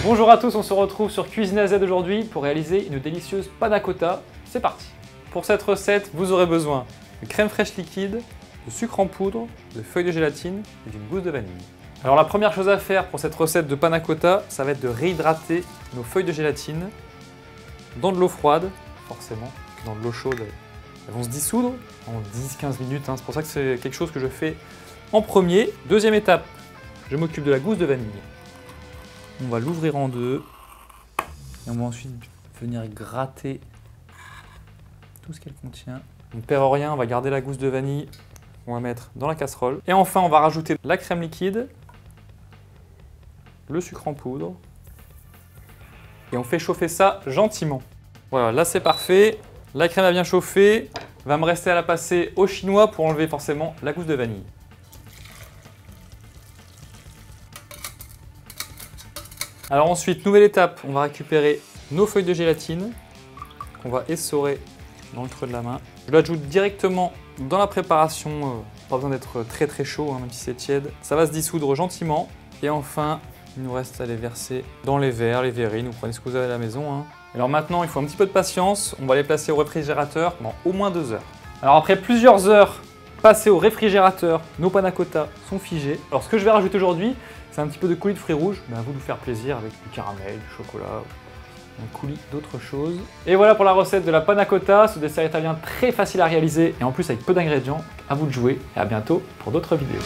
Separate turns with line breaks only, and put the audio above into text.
Bonjour à tous, on se retrouve sur Cuisine AZ aujourd'hui pour réaliser une délicieuse panna cotta. C'est parti. Pour cette recette, vous aurez besoin de crème fraîche liquide, de sucre en poudre, de feuilles de gélatine et d'une gousse de vanille. Alors la première chose à faire pour cette recette de panna cotta, ça va être de réhydrater nos feuilles de gélatine dans de l'eau froide, forcément, dans de l'eau chaude. Elles vont se dissoudre en 10-15 minutes, c'est pour ça que c'est quelque chose que je fais en premier. Deuxième étape, je m'occupe de la gousse de vanille. On va l'ouvrir en deux et on va ensuite venir gratter tout ce qu'elle contient. On ne perd rien, on va garder la gousse de vanille, on va mettre dans la casserole. Et enfin, on va rajouter la crème liquide, le sucre en poudre et on fait chauffer ça gentiment. Voilà, là c'est parfait. La crème a bien chauffé. Va me rester à la passer au chinois pour enlever forcément la gousse de vanille. Alors ensuite, nouvelle étape, on va récupérer nos feuilles de gélatine qu'on va essorer dans le creux de la main. Je l'ajoute directement dans la préparation, pas besoin d'être très chaud, même si c'est tiède. Ça va se dissoudre gentiment. Et enfin, il nous reste à les verser dans les verres, les verrines, vous prenez ce que vous avez à la maison. Alors maintenant, il faut un petit peu de patience, on va les placer au réfrigérateur pendant au moins 2 heures. Alors après plusieurs heures passées au réfrigérateur, nos panna cotta sont figés. Alors ce que je vais rajouter aujourd'hui, c'est un petit peu de coulis de fruits rouges, à vous de vous faire plaisir avec du caramel, du chocolat, un coulis d'autres choses. Et voilà pour la recette de la panna cotta, ce dessert italien très facile à réaliser et en plus avec peu d'ingrédients. À vous de jouer et à bientôt pour d'autres vidéos.